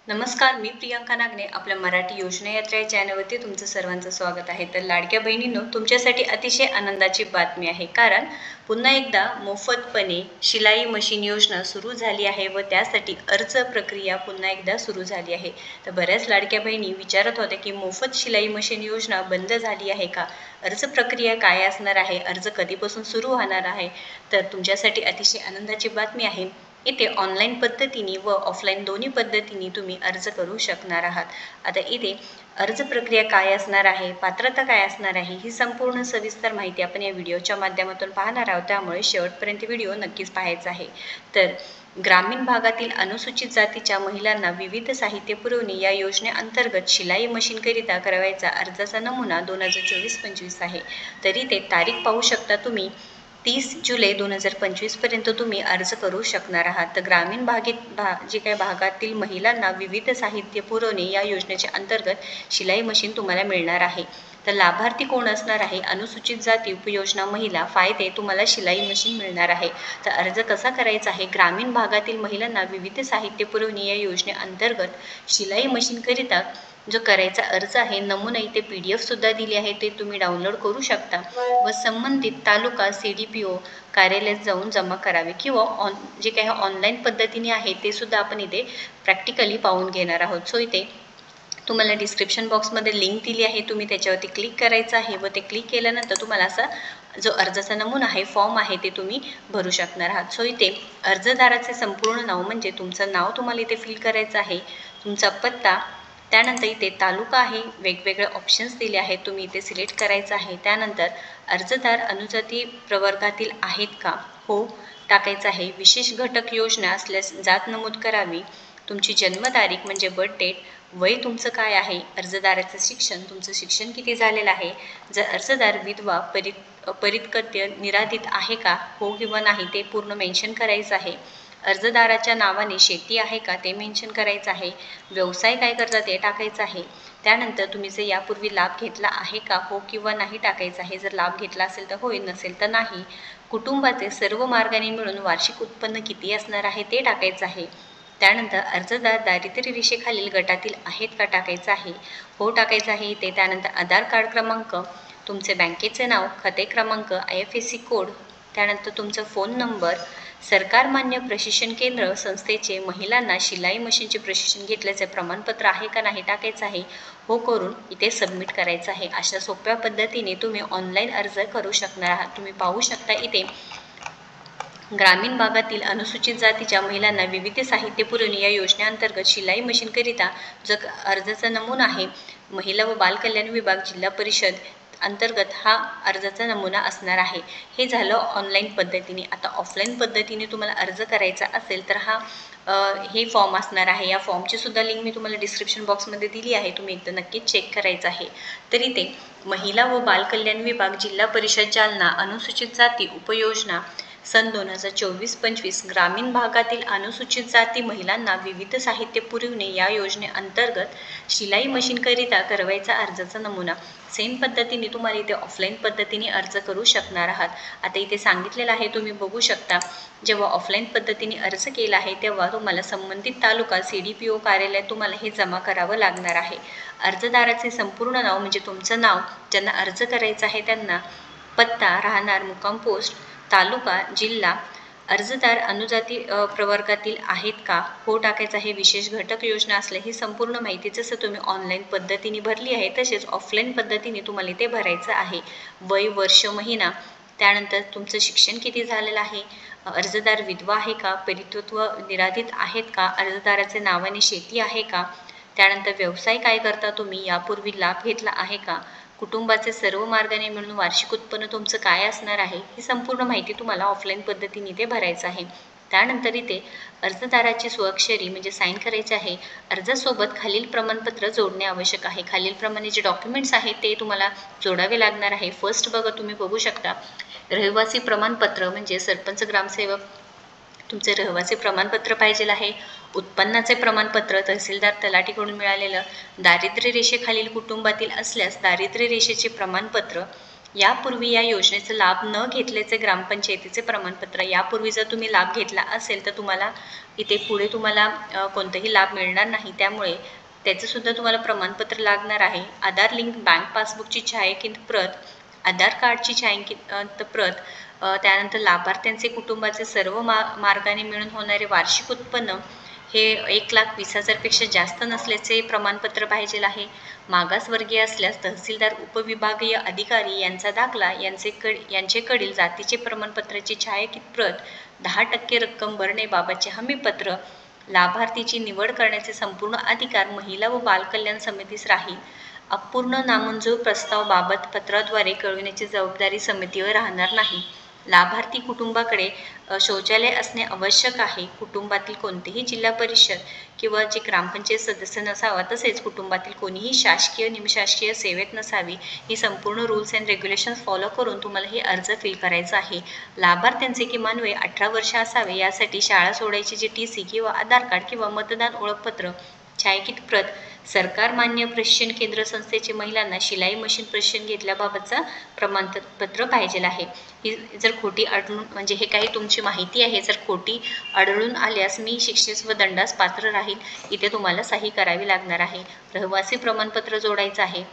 नमस्कार, मी प्रियांका नागने आपल्या मराठी योजना यात्रा या चॅनलवरती तुमचं सर्वांचं स्वागत आहे. तर लाडक्या बहिणींनो, तुमच्यासाठी अतिशय आनंदाची बातमी आहे, कारण पुन्हा एकदा मोफतपणे शिलाई मशीन योजना सुरू झाली आहे व त्यासाठी अर्ज प्रक्रिया पुन्हा एकदा सुरू झाली आहे. तर बऱ्याच लाडक्या बहिणी विचारत होत्या की मोफत शिलाई मशीन योजना बंद झाली आहे का, अर्ज प्रक्रिया काय असणार आहे, अर्ज कधीपासून सुरू होणार आहे. तर तुमच्यासाठी अतिशय आनंदाची बातमी आहे, इथे ऑनलाईन पद्धतीने व ऑफलाईन दोन्ही पद्धतीने तुम्ही अर्ज करू शकणार आहात. आता इथे अर्ज प्रक्रिया काय असणार आहे, पात्रता काय असणार आहे, ही संपूर्ण सविस्तर माहिती आपण या व्हिडिओच्या माध्यमातून पाहणार आहोत, त्यामुळे शेवटपर्यंत व्हिडिओ नक्कीच पाहायचा आहे. तर ग्रामीण भागातील अनुसूचित जातीच्या महिलांना विविध साहित्य पुरवणी या योजनेअंतर्गत शिलाई मशीनकरिता करावयाचा अर्जाचा नमुना 2024-25 आहे. तरी ते तारीख पाहू शकता तुम्ही, 30 जुलै 2025 पर्यंत तुम्ही अर्ज करू शकणार आहात. तर ग्रामीण जे काही भागातील महिलांना विविध साहित्य पुरवणे या योजनेच्या अंतर्गत शिलाई मशीन तुम्हाला मिळणार आहे. तर लाभार्थी कोण असणार आहे, अनुसूचित जाती उपयोजना महिला, फायदे तुम्हाला शिलाई मशीन मिळणार आहे. तर अर्ज कसा करायचा आहे, ग्रामीण भागातील महिलांना विविध साहित्य पुरवणी या योजनेअंतर्गत शिलाई मशीनकरिता जो करायचा अर्ज आहे, नमुना इथे PDF सुद्धा दिली आहे, ते तुम्ही डाउनलोड करू शकता व संबंधित तालुका CDPO कार्यालयात जाऊन जमा करावे किंवा जे काही ऑनलाईन पद्धतीने आहे ते सुद्धा आपण इथे प्रॅक्टिकली पाहून घेणार आहोत. सो इथे तुम्हाला डिस्क्रिप्शन बॉक्समध्ये लिंक दिली आहे, तुम्ही त्याच्यावरती क्लिक करायचं आहे व ते क्लिक केल्यानंतर तुम्हाला असा जो अर्जाचा नमुना आहे, फॉर्म आहे, ते तुम्ही भरू शकणार आहात. सो इथे अर्जदाराचे संपूर्ण नाव म्हणजे तुमचं नाव तुम्हाला इथे फिल करायचं आहे, तुमचा पत्ता, त्यानंतर इथे तालुका आहे, वेगवेगळे ऑप्शन्स दिले आहेत, तुम्ही इथे सिलेक्ट करायचं आहे. त्यानंतर अर्जदार अनुजाती प्रवर्गातील आहेत का, हो टाकायचं आहे. विशेष घटक योजना असल्यास जात नमूद करावी. तुमची जन्मतारीख म्हणजे बर्थ डेट, वय तुमचं काय आहे, अर्जदाराचं शिक्षण, तुमचं शिक्षण किती झालेलं आहे, जर अर्जदार विधवा, परित्यक्ते, निराधित आहे का, हो किंवा नाही ते पूर्ण मेन्शन करायचं आहे. अर्जदाराच्या नावाने शेती आहे का ते मेन्शन करायचं आहे. व्यवसाय काय करतात ते टाकायचं आहे. त्यानंतर तुम्ही जर यापूर्वी लाभ घेतला आहे का, हो किंवा नाही टाकायचं आहे. जर लाभ घेतला असेल तर होय, नसेल तर नाही. कुटुंबाचे सर्व मार्गाने मिळून वार्षिक उत्पन्न किती असणार आहे ते टाकायचं आहे. त्यानंतर अर्जदार दारिद्र्य रेषेखालील गटातील आहेत का टाकायचं आहे, हो टाकायचं आहे इथे. त्यानंतर आधार कार्ड क्रमांक, तुमचे बँकेचे नाव, खाते क्रमांक, IFSC कोड, त्यानंतर तुमचा फोन नंबर, सरकार मान्य प्रशिक्षण केंद्र संस्थेचे महिलांना शिलाई मशीनचे प्रशिक्षण घेतल्याचे प्रमाणपत्र आहे का नाही टाकायचं आहे, हो करून इथे सबमिट करायचं आहे. अशा सोप्या पद्धतीने तुम्ही ऑनलाईन अर्ज करू शकणार आहात. तुम्ही पाहू शकता इथे ग्रामीण भागातील अनुसूचित जातीच्या महिलांना विविध साहित्य पुरवणी या योजनेअंतर्गत शिलाई मशीनकरिता जो अर्जाचा नमुना आहे, महिला व बालकल्याण विभाग, जिल्हा परिषद अंतर्गत हा अर्जाचा नमुना असणार आहे. हे झालं ऑनलाईन पद्धतीने. आता ऑफलाईन पद्धतीने तुम्हाला अर्ज करायचा असेल तर हे फॉर्म असणार आहे. या फॉर्मची सुद्धा लिंक मी तुम्हाला डिस्क्रिप्शन बॉक्समध्ये दिली आहे, तुम्ही एकदा नक्कीच चेक करायचं आहे. तरी ते महिला व बालकल्याण विभाग, जिल्हा परिषद जालना, अनुसूचित जाती उपयोजना सन 2024-25 ग्रामीण भागातील अनुसूचित जाती महिलांना विविध साहित्य पुरवणे या योजनेअंतर्गत शिलाई मशीनकरिता करवायचा अर्जाचा नमुना. सेम पद्धतीने तुम्हाला इथे ऑफलाईन पद्धतीने अर्ज करू शकणार आहात. आता इथे सांगितलेलं आहे, तुम्ही बघू शकता, जेव्हा ऑफलाईन पद्धतीने अर्ज केला आहे तेव्हा तुम्हाला संबंधित तालुका CDPO कार्यालयात तुम्हाला हे जमा करावं लागणार आहे. अर्जदाराचे संपूर्ण नाव म्हणजे तुमचं नाव, ज्यांना अर्ज करायचं आहे त्यांना, पत्ता, राहणार, मुक्काम पोस्ट, तालुका, जिल्हा, अर्जदार अनुजाती प्रवर्गातील आहेत का, हो टाकायचं आहे. विशेष घटक योजना असल्या ही संपूर्ण माहिती जसं तुम्ही ऑनलाईन पद्धतीने भरली आहे तसेच ऑफलाईन पद्धतीने तुम्हाला इथे भरायचं आहे. वय, वर्ष, महिना, त्यानंतर तुमचं शिक्षण किती झालेलं आहे, अर्जदार विधवा आहे का, परित्यक्ते, निराधित आहेत का, अर्जदाराचे नावाने शेती आहे का, त्यानंतर व्यवसाय काय करता तुम्ही, यापूर्वी लाभ घेतला आहे का, कुटुंबाचे सर्व मार्गाने मिळून वार्षिक उत्पन्न तुमचं काय असणार आहे, ही संपूर्ण माहिती तुम्हाला ऑफलाईन पद्धतीने इथे भरायचं आहे. त्यानंतर इथे अर्जदाराची स्वाक्षरी म्हणजे साईन करायचे आहे. अर्जासोबत खालील प्रमाणपत्र जोडणे आवश्यक आहे. खालीलप्रमाणे जे डॉक्युमेंट्स आहेत ते तुम्हाला जोडावे लागणार आहे. फर्स्ट बघा, तुम्ही बघू शकता, रहिवासी प्रमाणपत्र म्हणजे सरपंच, ग्रामसेवक, तुमचे रहिवासी प्रमाणपत्र पाहिजे आहे. उत्पन्नाचे प्रमाणपत्र तहसीलदार, तलाठीकडून मिळालेलं. दारिद्र्य रेषेखालील कुटुंबातील असल्यास दारिद्र्य रेषेचे प्रमाणपत्र. यापूर्वी या योजनेचा लाभ न घेतल्याचे ग्रामपंचायतीचे प्रमाणपत्र, यापूर्वी जर तुम्ही लाभ घेतला असेल तर तुम्हाला इथे पुढे तुम्हाला कोणताही लाभ मिळणार नाही, त्यामुळे त्याचं सुद्धा तुम्हाला प्रमाणपत्र लागणार आहे। आधार लिंक बँक पासबुकची छायांकित प्रत, आधार कार्डची छायांकित प्रत, त्यानंतर लाभार्थ्यांचे कुटुंबाचे सर्व मार्गाने मिळून होणारे वार्षिक उत्पन्न हे 1,20,000 पेक्षा जास्त नसल्याचे प्रमाणपत्र पाहिजे आहे। मागासवर्गीय असल्यास तहसीलदार, उपविभागीय अधिकारी यांचा दाखला, यांचेकडील जातीचे प्रमाणपत्राची छायांकित प्रत, 10% रक्कम भरण्याबाबतचे हमीपत्र, लाभार्थीची निवड करण्याचे संपूर्ण अधिकार महिला व बालकल्याण समितीस राहील। अपूर्ण नामंजूर प्रस्ताव बाबत पत्राद्वारे कळविण्याची जबाबदारी समितीवर राहणार नाही। लाभार्थी कुटुंबाकडे शौचालय असणे आवश्यक आहे। कुटुंबातील कोणतेही जिल्हा परिषद किंवा जे ग्रामपंचायत सदस्य नसावा, तसेच कुटुंबातील कोणीही शासकीय निमशासकीय सेवेत नसावी। ही संपूर्ण रूल्स अँड रेग्युलेशन्स फॉलो करून तुम्हाला हे अर्ज फिल करायचा आहे। लाभार्थ्यांचे किमान वय 18 वर्ष असावे। यासाठी शाळा सोडायची जे TC किंवा आधार कार्ड किंवा मतदान ओळखपत्र छायांकित प्रत, सरकार मान्य प्रशिक्षण केंद्र संस्थेचे महिलांना शिलाई मशीन प्रशिक्षण घेतल्याबाबतचा प्रमाणपत्र पाहिजे आहे। ही जर खोटी आढळून, म्हणजे हे काही तुमची माहिती आहे, जर खोटी आढळून आल्यास मी शिक्षेस व दंडास पात्र राहील। इथे तुम्हाला सही करावी लागणार आहे। रहिवासी प्रमाणपत्र जोडायचं आहे,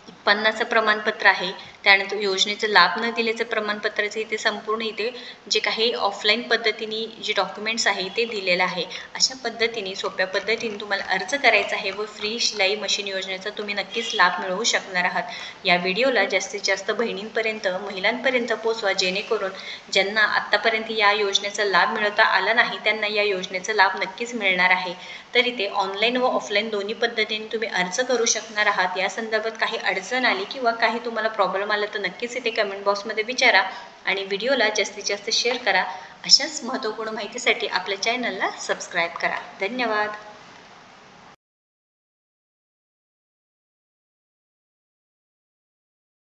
उत्पन्नाचं प्रमाणपत्र आहे, त्यानंतर योजनेचं लाभ न दिल्याचं प्रमाणपत्राचे इथे संपूर्ण इथे जे काही ऑफलाईन पद्धतीने जे डॉक्युमेंट्स आहे ते दिलेलं आहे। अशा पद्धतीने सोप्या पद्धतीने तुम्हाला अर्ज करायचा आहे व फ्री शिलाई मशीन योजनेचा तुम्ही नक्कीच लाभ मिळवू शकणार आहात। या व्हिडिओला जास्तीत जास्त बहिणींपर्यंत, महिलांपर्यंत पोहोचवा, जेणेकरून ज्यांना आत्तापर्यंत या योजनेचा लाभ मिळवता आला नाही त्यांना या योजनेचा लाभ नक्कीच मिळणार आहे। तर इथे ऑनलाईन व ऑफलाईन दोन्ही पद्धतीने तुम्ही अर्ज करू शकणार आहात। या संदर्भात काही अडचण आली किंवा काही तुम्हाला प्रॉब्लेम आला तर नक्कीच इथे कमेंट बॉक्समध्ये विचारा आणि व्हिडिओला जास्तीत जास्त शेअर करा। अशाच महत्त्वपूर्ण माहितीसाठी आपल्या चॅनलला सबस्क्राईब करा। धन्यवाद।